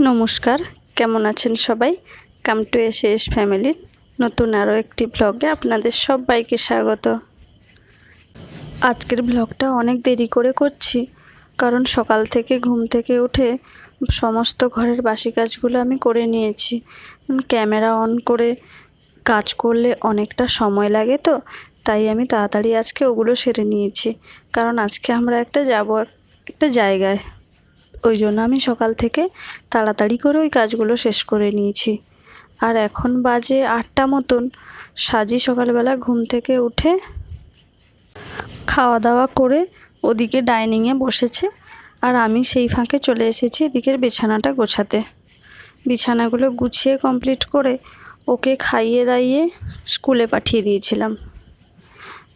নমস্কার, কেমন আছেন সবাই? কাম টু এস ফ্যামিলির নতুন আরও একটি ব্লগে আপনাদের সবাইকে স্বাগত। আজকের ব্লগটা অনেক দেরি করে করছি, কারণ সকাল থেকে ঘুম থেকে উঠে সমস্ত ঘরের বাসি কাজগুলো আমি করে নিয়েছি। ক্যামেরা অন করে কাজ করলে অনেকটা সময় লাগে, তো তাই আমি তাড়াতাড়ি আজকে ওগুলো সেরে নিয়েছি, কারণ আজকে আমরা যাব একটা জায়গায়। ওই জন্য আমি সকাল থেকে তাড়াতাড়ি করে ওই কাজগুলো শেষ করে নিয়েছি। আর এখন বাজে 8টা মতন। সাজি সকালবেলা ঘুম থেকে উঠে খাওয়া দাওয়া করে ওদিকে ডাইনিংয়ে বসেছে, আর আমি সেই ফাঁকে চলে এসেছি এদিকের বিছানাটা গোছাতে। বিছানাগুলো গুছিয়ে কমপ্লিট করে ওকে খাইয়ে দাইয়ে স্কুলে পাঠিয়ে দিয়েছিলাম।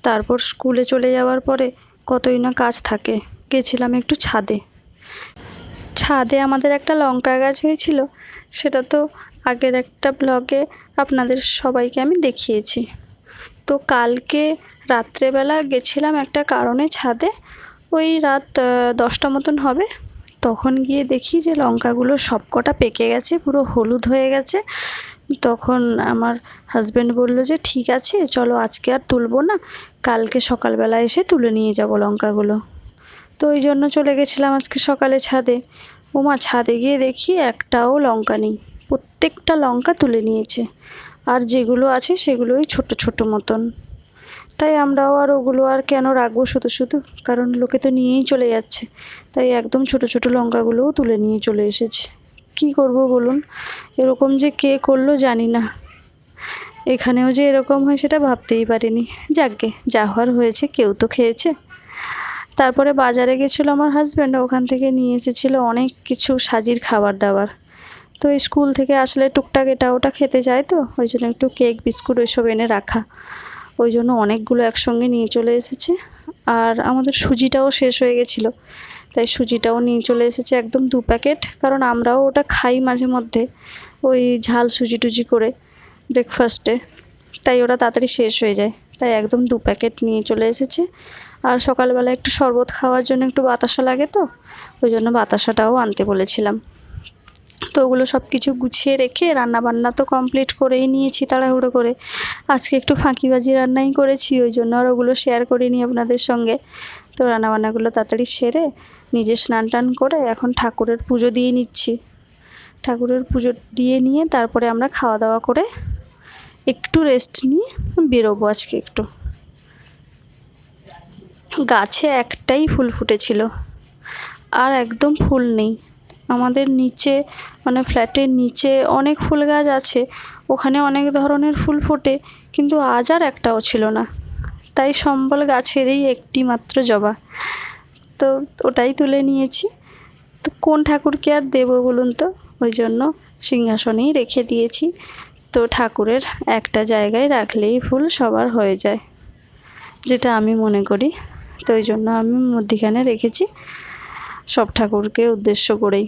তারপর স্কুলে চলে যাওয়ার পরে কতই না কাজ থাকে। গেছিলাম একটু ছাদে আমাদের একটা লঙ্কা গাছ হয়েছিল, সেটা তো আগের একটা ব্লগে আপনাদের সবাইকে আমি দেখিয়েছি। তো কালকে রাত্রেবেলা গেছিলাম একটা কারণে ছাদে, ওই রাত 10টা মতন হবে। তখন গিয়ে দেখি যে লঙ্কাগুলো সবকটা পেকে গেছে, পুরো হলুদ হয়ে গেছে। তখন আমার হাজব্যান্ড বলল যে ঠিক আছে চলো, আজকে আর তুলবো না, কালকে সকালবেলা এসে তুলে নিয়ে যাব লঙ্কাগুলো। তো ওই জন্য চলে গেছিলাম আজকে সকালে ছাদে। ছাদে গিয়ে দেখি একটাও লঙ্কা নেই, প্রত্যেকটা লঙ্কা তুলে নিয়েছে। আর যেগুলো আছে সেগুলোই ছোট ছোট মতন। তাই আমরাও আর ওগুলো আর কেন রাখবো শুধু শুধু, কারণ লোকে তো নিয়েই চলে যাচ্ছে। তাই একদম ছোট ছোট লঙ্কাগুলোও তুলে নিয়ে চলে এসেছে। কি করব বলুন, এরকম যে কে করলো জানি না। এখানেও যে এরকম হয় সেটা ভাবতেই পারিনি। যাকগে, যা হওয়ার হয়েছে, কেউ তো খেয়েছে। তারপরে বাজারে গেছিলো আমার হাজব্যান্ড, ওখান থেকে নিয়ে এসেছিলো অনেক কিছু সাজির খাবার দাবার। তো স্কুল থেকে আসলে টুকটাক এটা ওটা খেতে যায়, তো ওই জন্য একটু কেক বিস্কুট ওইসব এনে রাখা, ওই জন্য অনেকগুলো একসঙ্গে নিয়ে চলে এসেছে। আর আমাদের সুজিটাও শেষ হয়ে গেছিলো, তাই সুজিটাও নিয়ে চলে এসেছে একদম 2 প্যাকেট, কারণ আমরাও ওটা খাই মাঝে মধ্যে, ওই ঝাল সুজি টুজি করে ব্রেকফাস্টে, তাই ওটা তাড়াতাড়ি শেষ হয়ে যায়, তাই একদম 2 প্যাকেট নিয়ে চলে এসেছে। আর সকালবেলা একটু শরবত খাওয়ার জন্য একটু বাতাসা লাগে, তো ওই জন্য বাতাসাটাও আনতে বলেছিলাম। তো ওগুলো সব কিছু গুছিয়ে রেখে রান্নাবান্না তো কমপ্লিট করেই নিয়েছি তাড়াহুড়ো করে। আজকে একটু ফাঁকিবাজি রান্নাই করেছি, ওই জন্য আর ওগুলো শেয়ার করিনি আপনাদের সঙ্গে। তো রান্নাবান্নাগুলো তাড়াতাড়ি সেরে নিজে স্নান টান করে এখন ঠাকুরের পুজো দিয়ে নিচ্ছি। ঠাকুরের পুজো দিয়ে নিয়ে তারপরে আমরা খাওয়া দাওয়া করে একটু রেস্ট নিয়ে বেরোবো আজকে একটু। গাছে একটাই ফুল ফুটেছিল, আর একদম ফুল নেই। আমাদের নিচে মানে ফ্ল্যাটের নিচে অনেক ফুল গাছ আছে, ওখানে অনেক ধরনের ফুল ফোটে, কিন্তু আজ আর একটাও ছিল না। তাই সম্বল গাছেরই একটি মাত্র জবা, তো ওটাই তুলে নিয়েছি। তো কোন ঠাকুরকে আর দেবো বলুন, তো ওই জন্য সিংহাসনেই রেখে দিয়েছি। তো ঠাকুরের একটা জায়গায় রাখলেই ফুল সবার হয়ে যায়, যেটা আমি মনে করি। তো ওই জন্য আমি মধ্যিখানে রেখেছি, সব ঠাকুরকে উদ্দেশ্য করেই।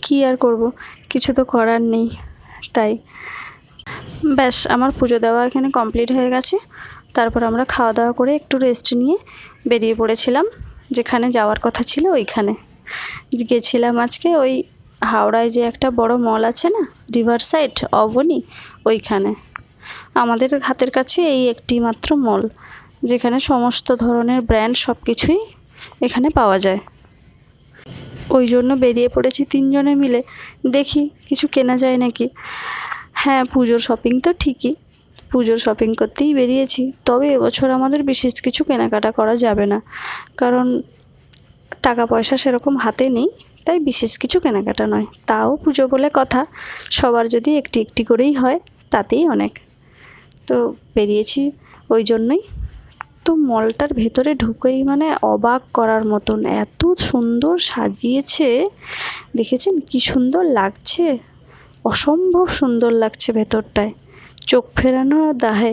কি আর করব, কিছু তো করার নেই। তাই ব্যাস, আমার পুজো দেওয়া এখানে কমপ্লিট হয়ে গেছে। তারপর আমরা খাওয়া দাওয়া করে একটু রেস্ট নিয়ে বেরিয়ে পড়েছিলাম যেখানে যাওয়ার কথা ছিল ওইখানে। গেছিলাম আজকে ওই হাওড়ায় যে একটা বড় মল আছে না, রিভার সাইড অবনী, ওইখানে। আমাদের হাতের কাছে এই একটি মাত্র মল, যেখানে সমস্ত ধরনের ব্র্যান্ড সব কিছুই এখানে পাওয়া যায়। ওই জন্য বেরিয়ে পড়েছি 3 জনে মিলে, দেখি কিছু কেনা যায় নাকি। হ্যাঁ, পুজোর শপিং তো ঠিকই, পুজোর শপিং করতেই বেরিয়েছি। তবে এবছর আমাদের বিশেষ কিছু কেনাকাটা করা যাবে না, কারণ টাকা পয়সা সেরকম হাতে নেই, তাই বিশেষ কিছু কেনাকাটা নয়। তাও পুজো বলে কথা, সবার যদি একটি একটি করেই হয় তাতেই অনেক। তো বেরিয়েছি ওই জন্যই। তো মলটার ভেতরে ঢুকেই মানে অবাক করার মতন, এত সুন্দর সাজিয়েছে। দেখেছেন কি সুন্দর লাগছে, অসম্ভব সুন্দর লাগছে ভেতরটায়, চোখ ফেরানো দাহে,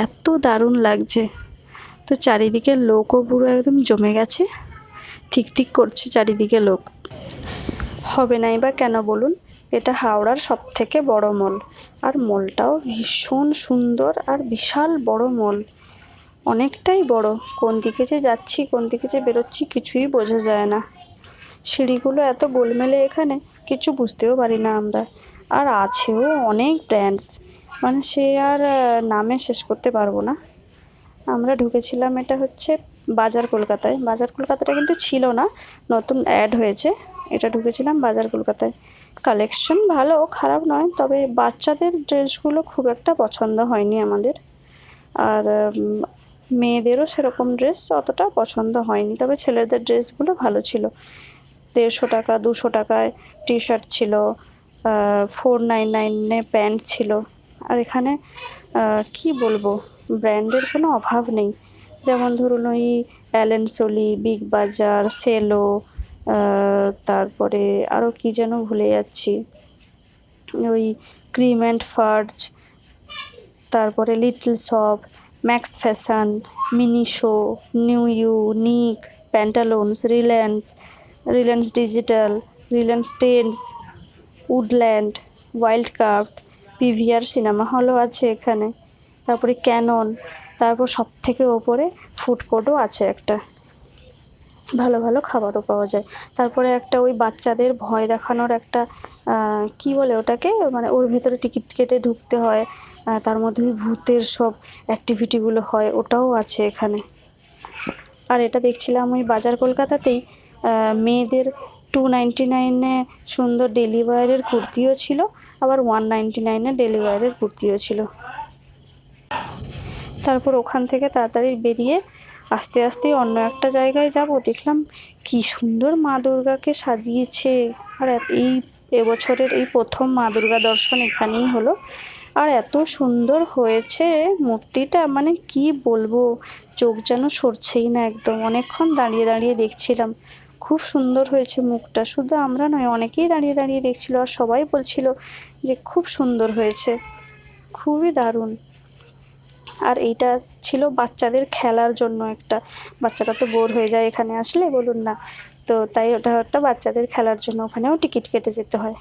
এত দারুণ লাগছে। তো চারিদিকে লোকও পুরো একদম জমে গেছে, ঠিক ঠিক করছে চারিদিকে লোক। হবে নাই বা কেন বলুন, এটা হাওড়ার সবথেকে বড় মল, আর মলটাও ভীষণ সুন্দর আর বিশাল বড় মল, অনেকটাই বড়। কোন দিকে যে যাচ্ছি কোন দিকে যে বেরোচ্ছি কিছুই বোঝা যায় না। সিঁড়িগুলো এত গোলমেলে এখানে, কিছু বুঝতেও পারি না আমরা। আর আছেও অনেক ব্র্যান্ডস, মানে সে আর নামে শেষ করতে পারবো না। আমরা ঢুকেছিলাম, এটা হচ্ছে বাজার কলকাতায়। বাজার কলকাতাটা কিন্তু ছিল না, নতুন অ্যাড হয়েছে। এটা ঢুকেছিলাম বাজার কলকাতায়। কালেকশন ভালো, খারাপ নয়, তবে বাচ্চাদের ড্রেসগুলো খুব একটা পছন্দ হয়নি আমাদের। আর মেয়েদেরও সেরকম ড্রেস অতটা পছন্দ হয়নি, তবে ছেলেদের ড্রেসগুলো ভালো ছিল। 150 টাকা 200 টাকায় টি শার্ট ছিল, 499 প্যান্ট ছিল। আর এখানে কি বলবো, ব্র্যান্ডের কোনো অভাব নেই। যেমন ধরুন ওই অ্যালেন সোলি, বিগ বাজার, সেলো, তারপরে আরও কি যেন ভুলে যাচ্ছি, ওই ক্রিম অ্যান্ড ফার্জ, তারপরে little shop, Max Fashion, Miniso, new U, নিক, Pantaloons, Reliance Digital, Reliance Trends, Woodland, Wildcraft, PVR cinema হলও আছে এখানে, তারপরে ক্যানন, তারপর সব থেকে ওপরে ফুড কোর্টও আছে একটা, ভালো ভালো খাবারও পাওয়া যায়। তারপরে একটা ওই বাচ্চাদের ভয় দেখানোর একটা কি বলে ওটাকে, মানে ওর ভেতরে টিকিট কেটে ঢুকতে হয়, তার মধ্যে ওই ভূতের সব অ্যাক্টিভিটিগুলো হয়, ওটাও আছে এখানে। আর এটা দেখছিলাম ওই বাজার কলকাতাতেই মেয়েদের 299 সুন্দর ডেলি ওয়্যারের কুর্তিও ছিল, আবার 199 ডেলি ওয়্যারের কুর্তিও ছিল। তারপর ওখান থেকে তাড়াতাড়ি বেরিয়ে আস্তে আস্তে অন্য একটা জায়গায় যাব, দেখলাম কি সুন্দর মা দুর্গাকে সাজিয়েছে। আর এই এবছরের এই প্রথম মা দুর্গা দর্শন এখানেই হলো, আর এত সুন্দর হয়েছে মূর্তিটা, মানে কি বলবো, চোখ যেন সরছেই না একদম। অনেকক্ষণ দাঁড়িয়ে দাঁড়িয়ে দেখছিলাম, খুব সুন্দর হয়েছে মুখটা। শুধু আমরা নয়, অনেকেই দাঁড়িয়ে দাঁড়িয়ে দেখছিল, আর সবাই বলছিল যে খুব সুন্দর হয়েছে, খুবই দারুণ। আর এইটা ছিল বাচ্চাদের খেলার জন্য একটা, বাচ্চারা তো বোর হয়ে যায় এখানে আসলে, বলুন না, তো তাই ওটা একটা বাচ্চাদের খেলার জন্য, ওখানেও টিকিট কেটে যেতে হয়।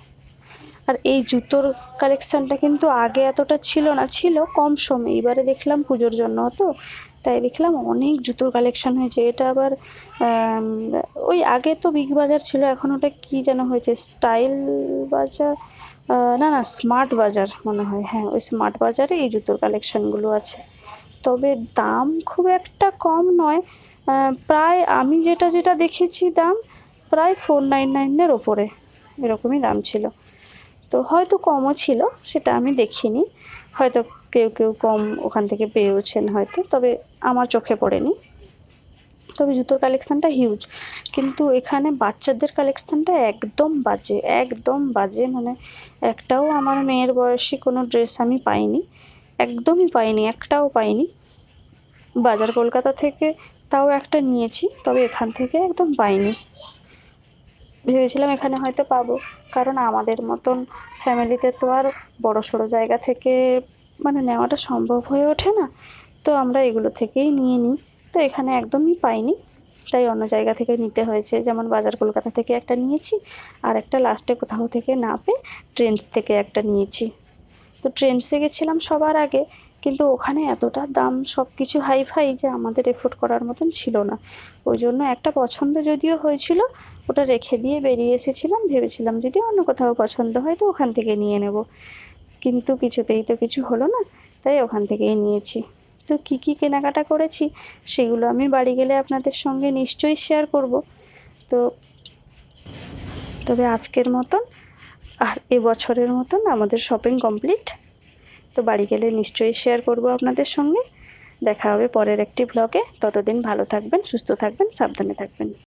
আর এই জুতোর কালেকশানটা কিন্তু আগে এতটা ছিল না, ছিল কম সময়ে, এবারে দেখলাম পুজোর জন্য তো, তাই দেখলাম অনেক জুতোর কালেকশান হয়েছে। এটা আবার ওই আগে তো বিগ বাজার ছিল, এখন ওটা কী যেন হয়েছে, স্টাইল বাজার, না না স্মার্ট বাজার মনে হয়, হ্যাঁ ওই স্মার্ট বাজারে এই জুতোর কালেকশানগুলো আছে। তবে দাম খুব একটা কম নয়, প্রায় আমি যেটা যেটা দেখেছি দাম প্রায় 499 ওপরে এরকমই দাম ছিল। তো হয়তো কমও ছিল, সেটা আমি দেখিনি, হয়তো কেউ কেউ কম ওখান থেকে পেয়েওছেন হয়তো, তবে আমার চোখে পড়েনি। তবে জুতোর কালেকশানটা হিউজ, কিন্তু এখানে বাচ্চাদের কালেকশানটা একদম বাজে, একদম বাজে, মানে একটাও আমার মেয়ের বয়সী কোনো ড্রেস আমি পাইনি, একদমই পাইনি, একটাও পাইনি। বাজার কলকাতা থেকে তাও একটা নিয়েছি, তবে এখান থেকে একদম পাইনি। ভেবেছিলাম এখানে হয়তো পাবো, কারণ আমাদের মতন ফ্যামিলিতে তো আর বড় সড়ো জায়গা থেকে মানে নেওয়াটা সম্ভব হয়ে ওঠে না, তো আমরা এগুলো থেকেই নিয়ে নিই। তো এখানে একদমই পাইনি, তাই অন্য জায়গা থেকে নিতে হয়েছে। যেমন বাজার কলকাতা থেকে একটা নিয়েছি, আর একটা লাস্টে কোথাও থেকে না পেয়ে ট্রেন্ডস থেকে একটা নিয়েছি। তো ট্রেন্ডসে গেছিলাম সবার আগে, কিন্তু ওখানে এতটা দাম সব কিছু হাইফাই যে আমাদের এফোর্ড করার মতন ছিল না। ওই জন্য একটা পছন্দ যদিও হয়েছিল, ওটা রেখে দিয়ে বেরিয়ে এসেছিলাম, ভেবেছিলাম যদি অন্য কোথাও পছন্দ হয় তো ওখান থেকে নিয়ে নেব, কিন্তু কিছুতেই তো কিছু হলো না, তাই ওখান থেকেই নিয়েছি। তো কী কী কেনাকাটা করেছি সেগুলো আমি বাড়ি গেলে আপনাদের সঙ্গে নিশ্চয়ই শেয়ার করব। তো তবে আজকের মতন আর এবছরের মতন আমাদের শপিং কমপ্লিট। তো বাড়ি গেলে নিশ্চয়ই শেয়ার করব আপনাদের সঙ্গে। দেখা হবে পরের একটি ব্লগে, ততদিন ভালো থাকবেন, সুস্থ থাকবেন, সাবধানে থাকবেন।